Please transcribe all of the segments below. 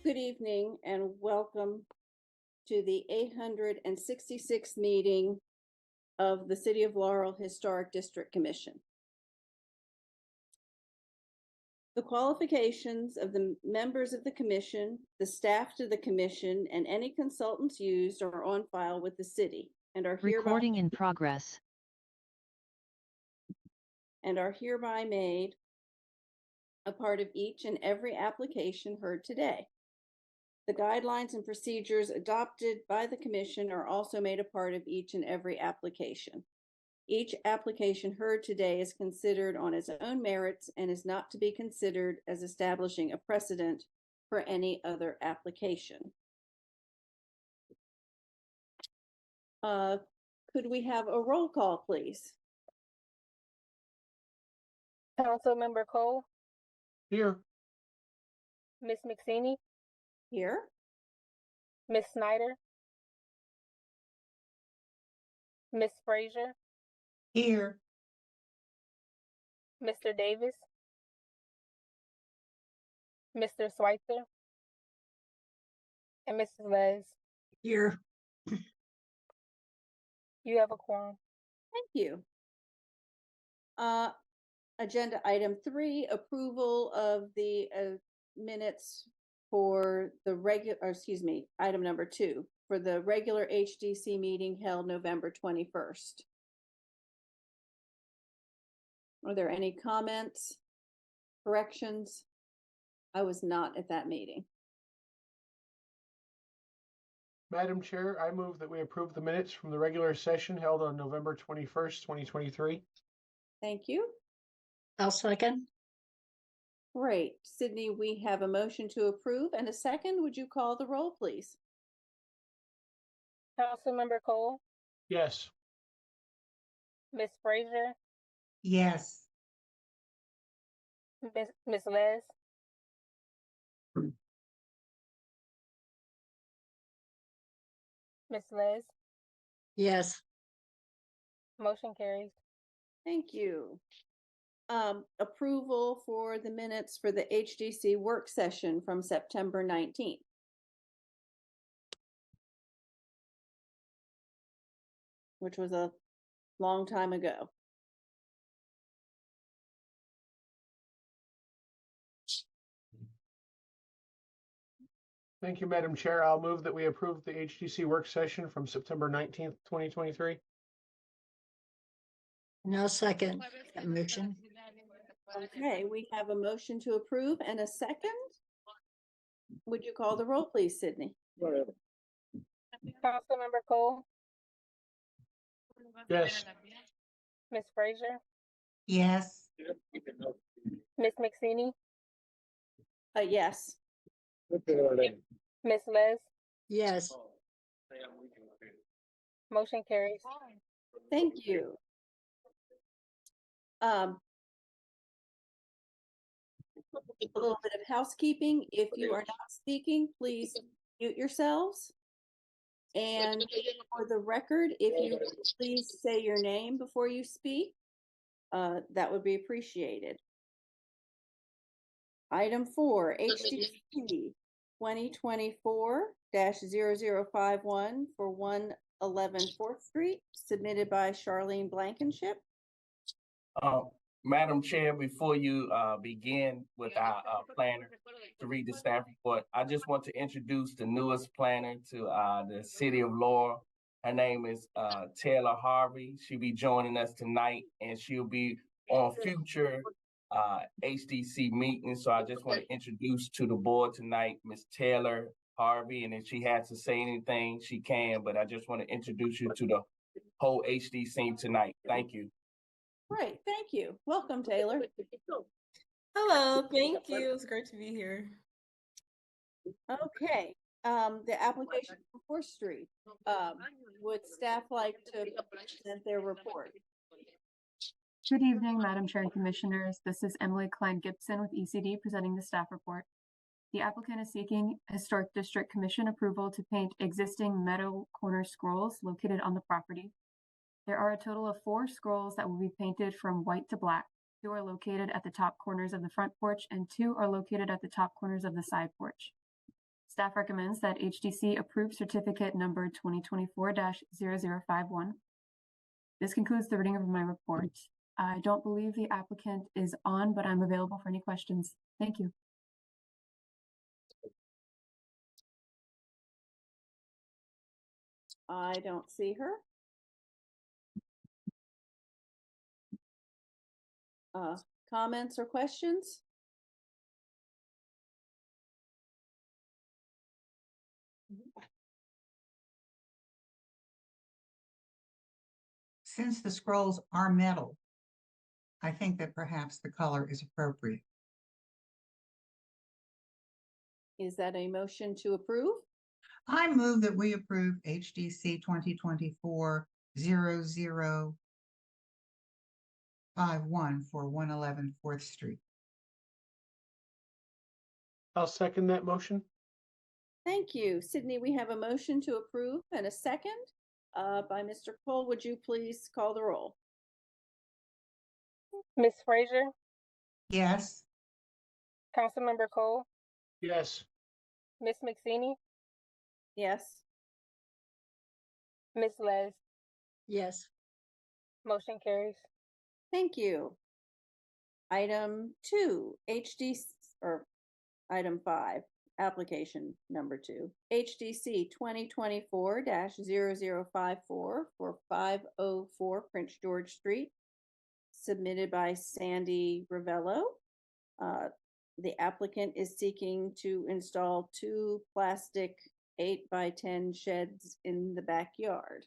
Good evening and welcome to the 866th meeting of the City of Laurel Historic District Commission. The qualifications of the members of the commission, the staff to the commission, and any consultants used are on file with the city and are recording in progress and are hereby made a part of each and every application heard today. The guidelines and procedures adopted by the commission are also made a part of each and every application. Each application heard today is considered on its own merits and is not to be considered as establishing a precedent for any other application. Could we have a roll call, please? Councilmember Cole. Here. Ms. McSeany. Here. Ms. Snyder. Ms. Frazier. Here. Mr. Davis. Mr. Schweitzer. And Mrs. Les. Here. You have a quorum. Thank you. Agenda item 3, approval of the minutes for the item number 2 for the regular HDC meeting held November 21st. Are there any comments, corrections? I was not at that meeting. Madam Chair, I move that we approve the minutes from the regular session held on November 21st, 2023. Thank you. I'll second. Great. Sydney, we have a motion to approve and a second. Would you call the roll, please? Councilmember Cole. Yes. Ms. Frazier. Yes. Ms. Les. Ms. Les. Yes. Motion carries. Thank you. Approval for the minutes for the HDC work session from September 19th. Which was a long time ago. Thank you, Madam Chair. I'll move that we approve the HDC work session from September 19th, 2023. No second that motion. Okay, we have a motion to approve and a second. Would you call the roll, please, Sydney? Councilmember Cole. Yes. Ms. Frazier. Yes. Ms. McSeany. Yes. Ms. Les. Yes. Motion carries. Thank you. A little bit of housekeeping. If you are not speaking, please mute yourselves. And for the record, if you please say your name before you speak, that would be appreciated. Item 4, HDC 2024-0051 for 111 4th Street, submitted by Charlene Blankenship. Madam Chair, before you begin with our planner to read the staff report, I just want to introduce the newest planner to the City of Laurel. Her name is Taylor Harvey. She'll be joining us tonight, and she'll be on future HDC meetings. So I just want to introduce to the board tonight Ms. Taylor Harvey, and if she has to say anything, she can, but I just want to introduce you to the whole HDC tonight. Thank you. Great, thank you. Welcome, Taylor. Hello, thank you. It's great to be here. Okay, the application for 4th Street. Would staff like to present their report? Good evening, Madam Chair and Commissioners. This is Emily Klein-Gibson with ECD presenting the staff report. The applicant is seeking Historic District Commission approval to paint existing meadow corner scrolls located on the property. There are a total of 4 scrolls that will be painted from white to black. 2 are located at the top corners of the front porch and 2 are located at the top corners of the side porch. Staff recommends that HDC approve certificate number 2024-0051. This concludes the reading of my report. I don't believe the applicant is on, but I'm available for any questions. Thank you. I don't see her. Comments or questions? Since the scrolls are metal, I think that perhaps the color is appropriate. Is that a motion to approve? I move that we approve HDC 2024-0051 for 111 4th Street. I'll second that motion. Thank you. Sydney, we have a motion to approve and a second by Mr. Cole. Would you please call the roll? Ms. Frazier, Yes. Councilmember Cole, Yes. Ms. McSini, Yes. Ms. Les. Yes. Motion carries. Thank you. Item 2, item 5, application number 2, HDC 2024-0054 for 504 Prince George Street, submitted by Sandy Revelo. The applicant is seeking to install 2 plastic 8x10 sheds in the backyard.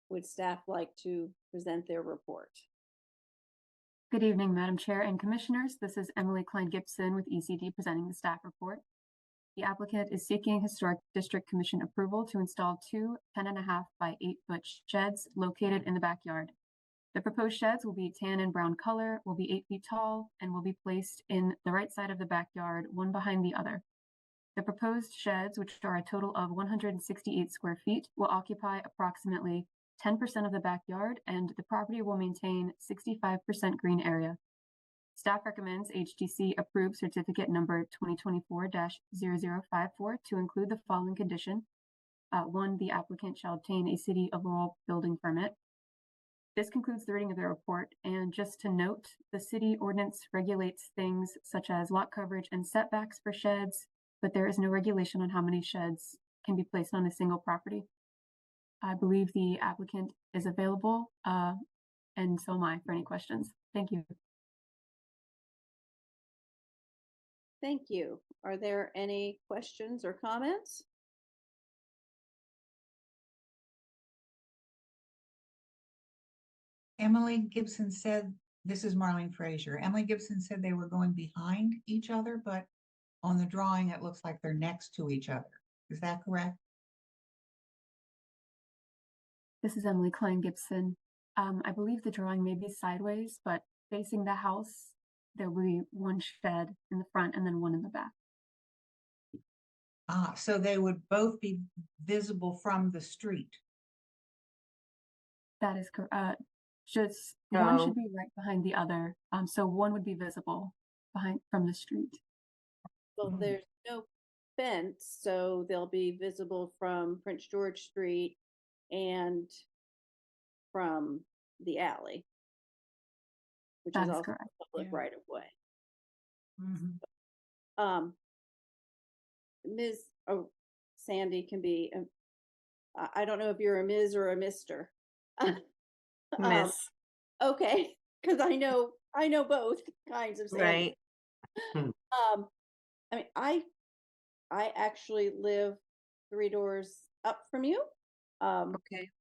Would staff like to present their report? Good evening, Madam Chair and Commissioners. This is Emily Klein Gibson with ECD presenting the staff report. The applicant is seeking Historic District Commission approval to install 2 10.5 by 8-foot sheds located in the backyard. The proposed sheds will be tan and brown color, will be 8 feet tall, and will be placed in the right side of the backyard, one behind the other. The proposed sheds, which are a total of 168 square feet, will occupy approximately 10% of the backyard, and the property will maintain 65% green area. Staff recommends HDC approve certificate number 2024-0054 to include the following condition. 1, the applicant shall obtain a City of Laurel building permit. This concludes the reading of the report, and just to note, the city ordinance regulates things such as lot coverage and setbacks for sheds, but there is no regulation on how many sheds can be placed on a single property. I believe the applicant is available, and so am I for any questions. Thank you. Thank you. Are there any questions or comments? Emily Gibson said, this is Marlene Frazier. Emily Gibson said they were going behind each other, but on the drawing, it looks like they're next to each other. Is that correct? This is Emily Klein Gibson. I believe the drawing may be sideways, but facing the house, there will be 1 shed in the front and then 1 in the back. So they would both be visible from the street. That is correct. Just No. one should be right behind the other. So one would be visible from the street. Well, there's no fence, so they'll be visible from Prince George Street and from the alley, which That is is also correct. public Yeah. right of way. Mm-hmm. Ms. Sandy can be, I don't know if you're a Ms. or a Mr. Miss. Okay, because I know both kinds of Sandy. Right. I mean, I actually live 3 doors up from you. Okay.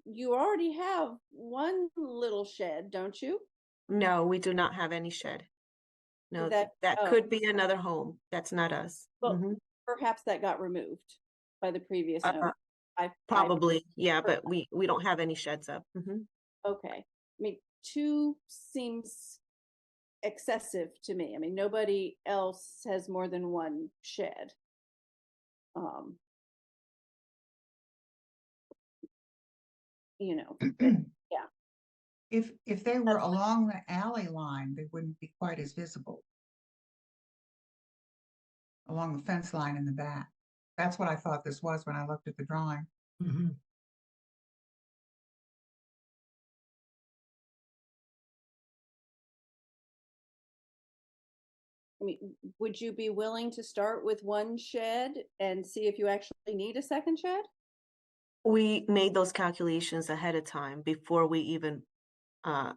You already have 1 little shed, don't you? No, we do not have any shed. No, that- that oh. could be another home. That's not us. Well, Mhm. Perhaps that got removed by the previous owner. Probably, yeah, but we don't have any sheds up. Mhm. Okay. I mean, 2 seems excessive to me. I mean, nobody else has more than 1 shed. You know, yeah. If they were along the alley line, they wouldn't be quite as visible. along the fence line in the back. That's what I thought this was when I looked at the drawing. Mhm. I mean, would you be willing to start with one shed and see if you actually need a second shed? We made those calculations ahead of time before we even uh,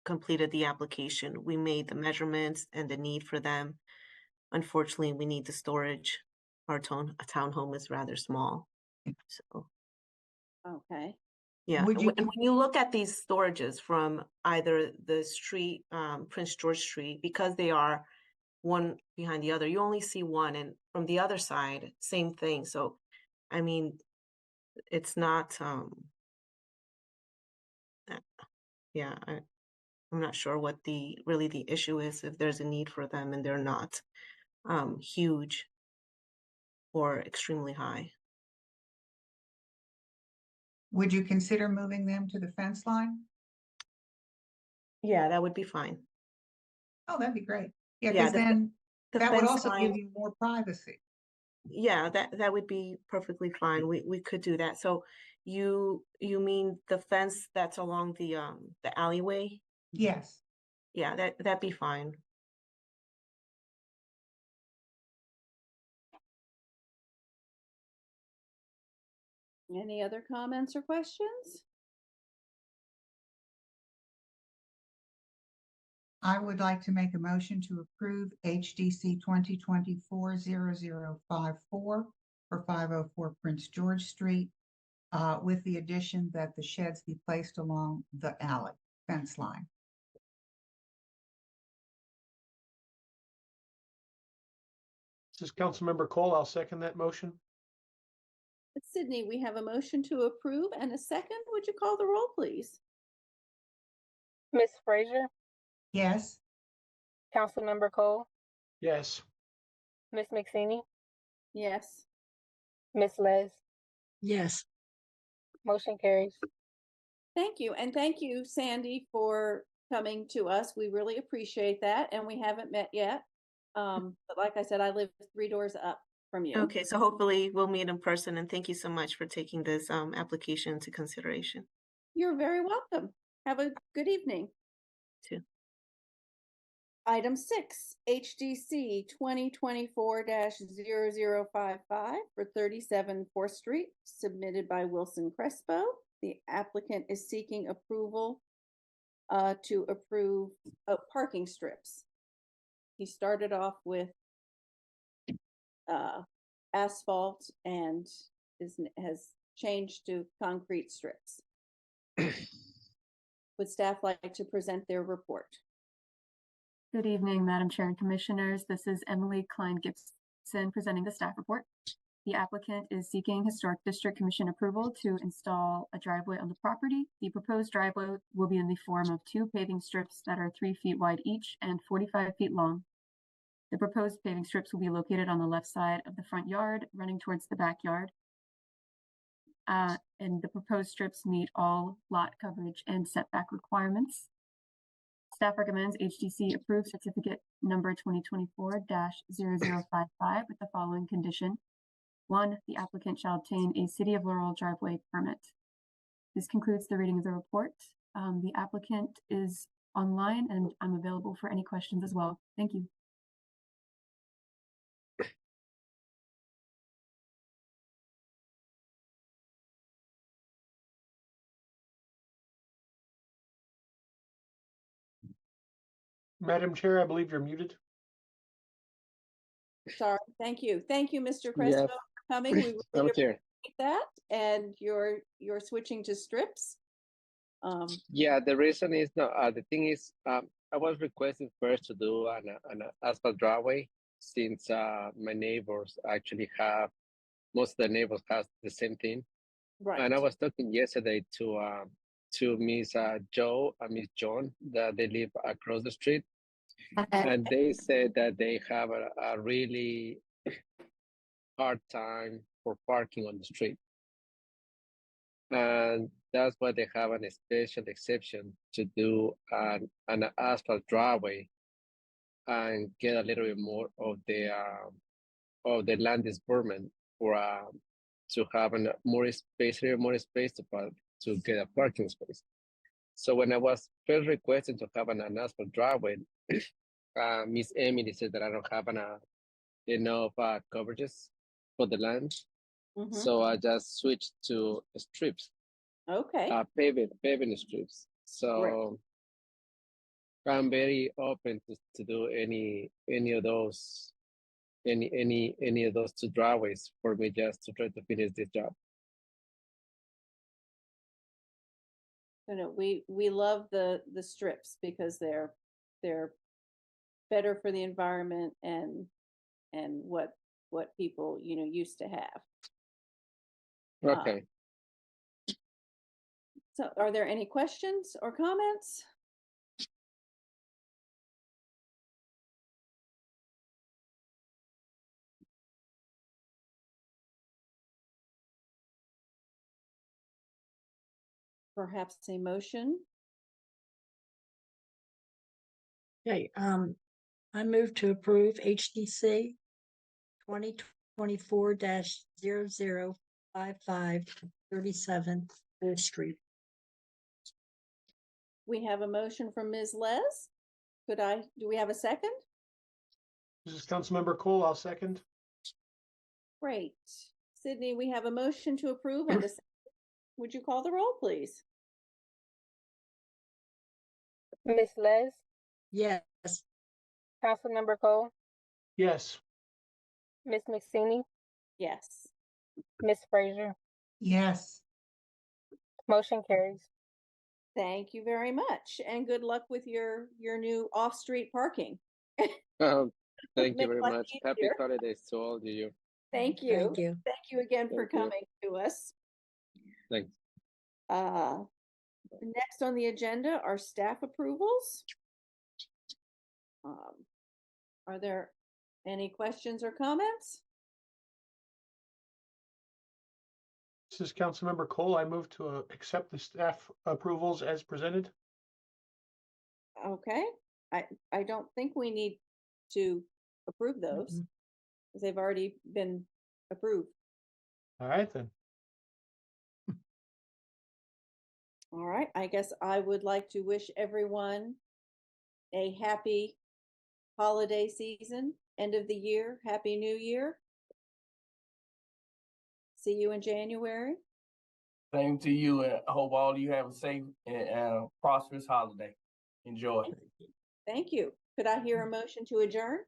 completed the application. We made the measurements and the need for them. Unfortunately, we need the storage. Our townhome is rather small. So, Okay. yeah. Would you And when you look at these storages from either the street, Prince George Street, because they are one behind the other, you only see one. And from the other side, same thing. So, I mean, it's not, yeah, I'm not sure what really the issue is, if there's a need for them and they're not huge or extremely high. would you consider moving them to the fence line? Yeah, that would be fine. Oh, that'd be great. Yeah, Yeah, because then the that would fence also give line, you more privacy. yeah, that would be perfectly fine. We could do that. So you mean the fence that's along the alleyway? Yes. Yeah, that'd be fine. Any other comments or questions? I would like to make a motion to approve HDC 2024-0054 for 504 Prince George Street, with the addition that the sheds be placed along the alley fence line. This is Councilmember Cole. I'll second that motion. Sydney, we have a motion to approve and a second. Would you call the roll, please? Ms. Frazier, Yes. Councilmember Cole, Yes. Ms. McSini, Yes. Ms. Les. Yes. Motion carries. Thank you. And thank you, Sandy, for coming to us. We really appreciate that. And we haven't met yet. But like I said, I live 3 doors up from you. Okay, so hopefully we'll meet in person, and thank you so much for taking this application into consideration. You're very welcome. Have a good evening. Too. Item 6, HDC 2024-0055 for 37 4th Street, submitted by Wilson Crespo. The applicant is seeking approval to approve parking strips. He started off with asphalt and has changed to concrete strips. Would staff like to present their report? Good evening, Madam Chair and Commissioners. This is Emily Klein-Gibson presenting the staff report. The applicant is seeking Historic District Commission approval to install a driveway on the property. The proposed driveway will be in the form of 2 paving strips that are 3 feet wide each and 45 feet long. The proposed paving strips will be located on the left side of the front yard, running towards the backyard. And the proposed strips meet all lot coverage and setback requirements. Staff recommends HDC approve certificate number 2024-0055 with the following condition. 1, the applicant shall obtain a City of Laurel driveway permit. This concludes the reading of the report. The applicant is online and I'm available for any questions as well. Thank you. Madam Chair, I believe you're muted. Sorry, thank you. Thank you, Mr. Crespo, for coming. We really appreciate that. And you're switching to strips. Yeah, the reason is no. The thing is, I was requesting first to do an asphalt driveway since my neighbors actually have, most of the neighbors have the same thing. Right. And I was talking yesterday to Miss Joe and Miss John that they live across the street, and they said that they have a really hard time for parking on the street. And that's why they have a special exception to do an asphalt driveway and get a little bit more of the the land disbursement for to have more space to get a parking space. So when I was first requesting to have an asphalt driveway, Miss Emily said that I don't have enough coverages for the land. Mhm. So I just switched to strips, Okay, paving strips. So I'm very open to do any of those any of those two driveways for me just to try to finish this job. so no, we love the strips because they're better for the environment and what people, you know, used to have. Okay. So are there any questions or comments? Perhaps a motion? Okay, I move to approve HDC 2024-0055 37 Fourth Street. We have a motion from Ms. Les. Do we have a second? This is Councilmember Cole. I'll second. Great. Sydney, we have a motion to approve and a second. Would you call the roll, please? Miss Les, Yes. Councilmember Cole, Yes. Miss McSini, Yes. Miss Frazier. Yes. Motion carries. Thank you very much, and good luck with your new off-street parking. Thank you Make very life much. Happy easier. holidays to all of you. Thank you. Thank you. Thank you again for Thank you. coming to us. Thanks. Next on the agenda are staff approvals. Are there any questions or comments? This is Councilmember Cole. I move to accept the staff approvals as presented. Okay, I don't think we need to approve those because they've already been approved. All right, then. All right, I guess I would like to wish everyone a happy holiday season, end of the year, happy new year. See you in January. Same to you, and I hope all of you have a safe and prosperous holiday. Enjoy. Thank you. Could I hear a motion to adjourn?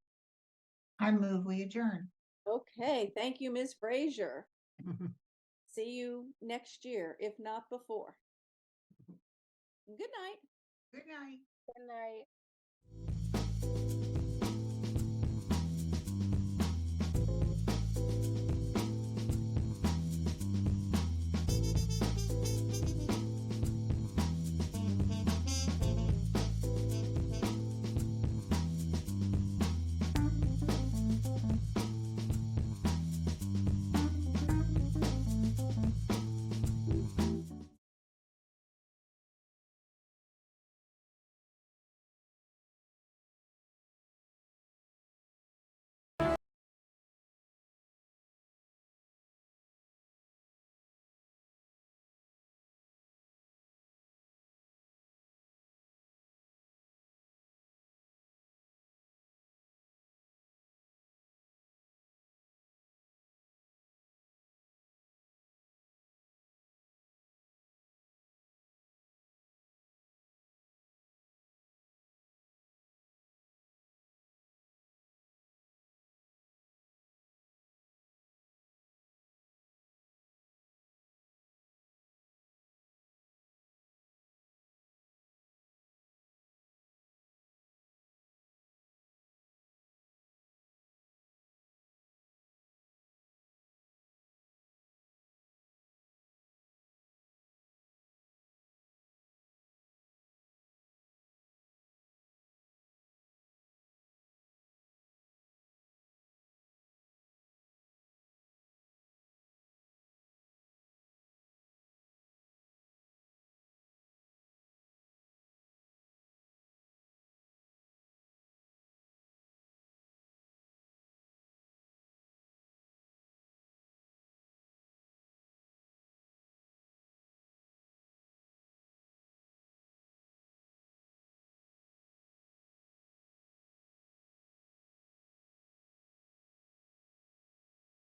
I move we adjourn. Okay, thank you, Ms. Frazier. See you next year, if not before. Good night. Good night. Good night.